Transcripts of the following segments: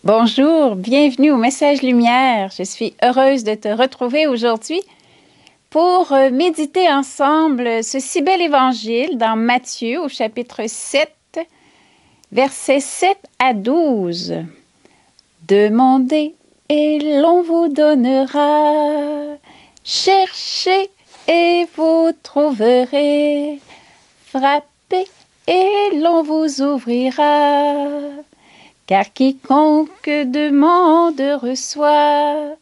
Bonjour, bienvenue au Message Lumière. Je suis heureuse de te retrouver aujourd'hui pour méditer ensemble ce si bel évangile dans Matthieu au chapitre 7, versets 7 à 12. Demandez et l'on vous donnera. Cherchez et vous trouverez. Frappez et l'on vous ouvrira. Car quiconque demande reçoit,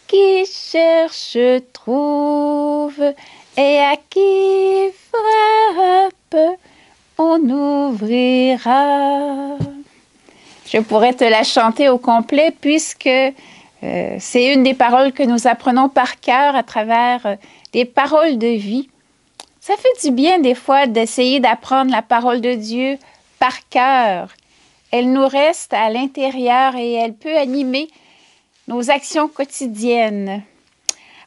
qui cherche trouve, et à qui frappe, on ouvrira. Je pourrais te la chanter au complet puisque c'est une des paroles que nous apprenons par cœur à travers des paroles de vie. Ça fait du bien des fois d'essayer d'apprendre la parole de Dieu par cœur. Elle nous reste à l'intérieur et elle peut animer nos actions quotidiennes.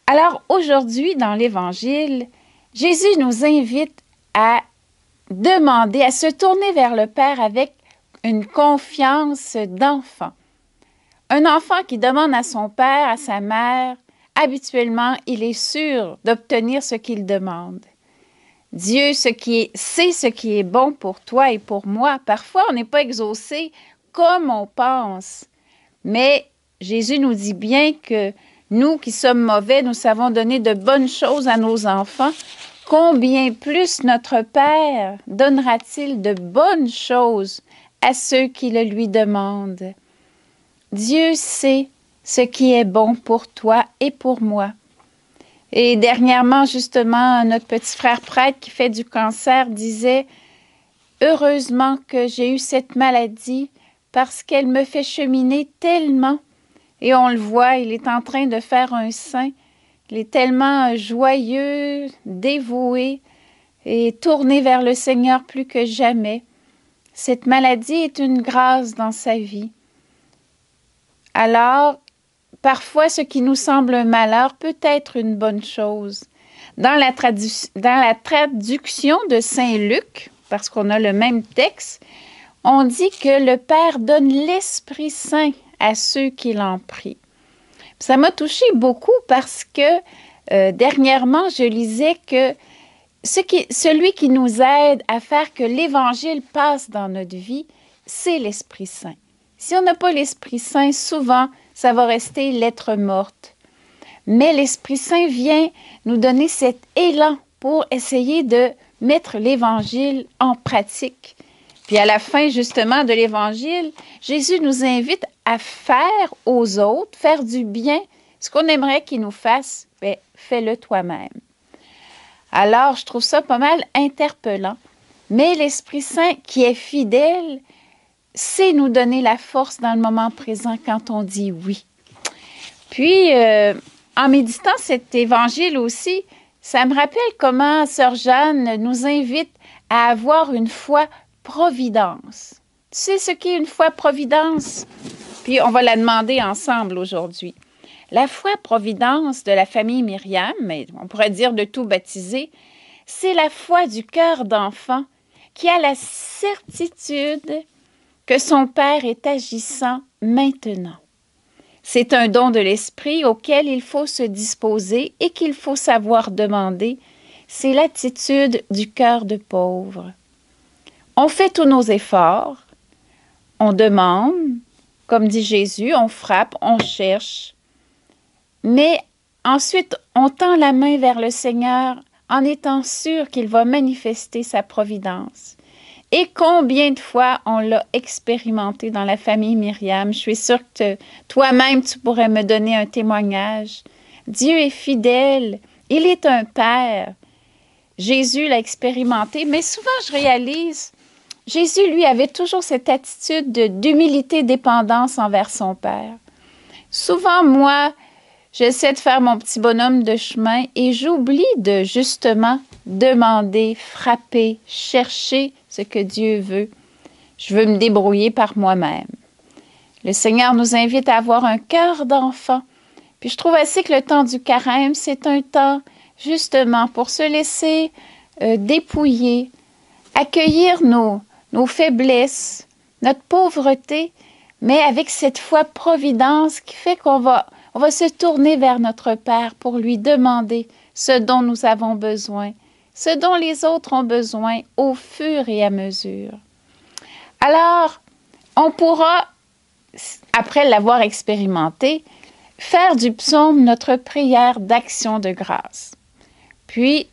Alors aujourd'hui, dans l'Évangile, Jésus nous invite à demander, à se tourner vers le Père avec une confiance d'enfant. Un enfant qui demande à son père, à sa mère, habituellement, il est sûr d'obtenir ce qu'il demande. Dieu sait ce qui est bon pour toi et pour moi. Parfois, on n'est pas exaucé comme on pense. Mais Jésus nous dit bien que nous qui sommes mauvais, nous savons donner de bonnes choses à nos enfants. Combien plus notre Père donnera-t-il de bonnes choses à ceux qui le lui demandent? Dieu sait ce qui est bon pour toi et pour moi. Et dernièrement, justement, notre petit frère prêtre qui fait du cancer disait « Heureusement que j'ai eu cette maladie parce qu'elle me fait cheminer tellement. » Et on le voit, il est en train de faire un saint. Il est tellement joyeux, dévoué et tourné vers le Seigneur plus que jamais. Cette maladie est une grâce dans sa vie. Alors, parfois, ce qui nous semble un malheur peut être une bonne chose. Dans la traduction de Saint Luc, parce qu'on a le même texte, on dit que le Père donne l'Esprit Saint à ceux qui l'en prient. Ça m'a touchée beaucoup parce que dernièrement, je lisais que celui qui nous aide à faire que l'Évangile passe dans notre vie, c'est l'Esprit Saint. Si on n'a pas l'Esprit Saint, souvent, ça va rester lettre morte. Mais l'Esprit Saint vient nous donner cet élan pour essayer de mettre l'Évangile en pratique. Puis à la fin, justement, de l'Évangile, Jésus nous invite à faire aux autres, faire du bien. Ce qu'on aimerait qu'ils nous fassent, bien, fais-le toi-même. Alors, je trouve ça pas mal interpellant. Mais l'Esprit Saint qui est fidèle, c'est nous donner la force dans le moment présent quand on dit oui. Puis, en méditant cet évangile aussi, ça me rappelle comment Sœur Jeanne nous invite à avoir une foi providence. Tu sais ce qu'est une foi providence? Puis, on va la demander ensemble aujourd'hui. La foi providence de la famille Myriam, mais on pourrait dire de tout baptisé, c'est la foi du cœur d'enfant qui a la certitude que son Père est agissant maintenant. C'est un don de l'esprit auquel il faut se disposer et qu'il faut savoir demander. C'est l'attitude du cœur de pauvre. On fait tous nos efforts, on demande, comme dit Jésus, on frappe, on cherche. Mais ensuite, on tend la main vers le Seigneur en étant sûr qu'il va manifester sa providence. Et combien de fois on l'a expérimenté dans la famille Myriam? Je suis sûre que toi-même, tu pourrais me donner un témoignage. Dieu est fidèle. Il est un Père. Jésus l'a expérimenté, mais souvent je réalise, Jésus, lui, avait toujours cette attitude d'humilité, dépendance envers son Père. Souvent, moi, j'essaie de faire mon petit bonhomme de chemin et j'oublie de justement demander, frapper, chercher ce que Dieu veut. Je veux me débrouiller par moi-même. Le Seigneur nous invite à avoir un cœur d'enfant. Puis je trouve aussi que le temps du carême, c'est un temps justement pour se laisser dépouiller, accueillir nos faiblesses, notre pauvreté, mais avec cette foi providence qui fait qu'on va se tourner vers notre Père pour lui demander ce dont nous avons besoin, ce dont les autres ont besoin au fur et à mesure. Alors, on pourra, après l'avoir expérimenté, faire du psaume notre prière d'action de grâce. Puis,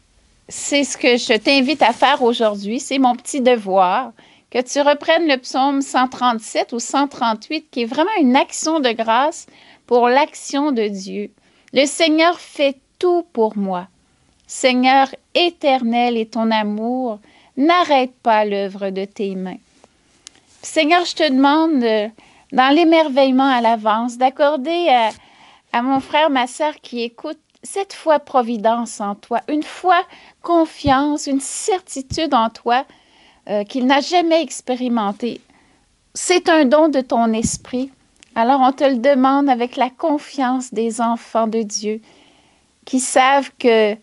c'est ce que je t'invite à faire aujourd'hui, c'est mon petit devoir, que tu reprennes le psaume 137 ou 138, qui est vraiment une action de grâce pour l'action de Dieu. Le Seigneur fait tout pour moi. Seigneur éternel et ton amour, n'arrête pas l'œuvre de tes mains. Seigneur, je te demande, dans l'émerveillement à l'avance, d'accorder à mon frère, ma sœur qui écoute, cette foi providence en toi, une foi confiance, une certitude en toi qu'il n'a jamais expérimentée. C'est un don de ton esprit. Alors on te le demande avec la confiance des enfants de Dieu qui savent que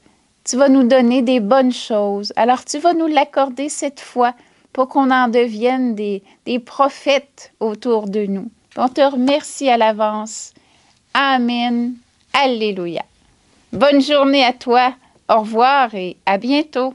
tu vas nous donner des bonnes choses. Alors tu vas nous l'accorder cette fois pour qu'on en devienne des prophètes autour de nous. On te remercie à l'avance. Amen. Alléluia. Bonne journée à toi. Au revoir et à bientôt.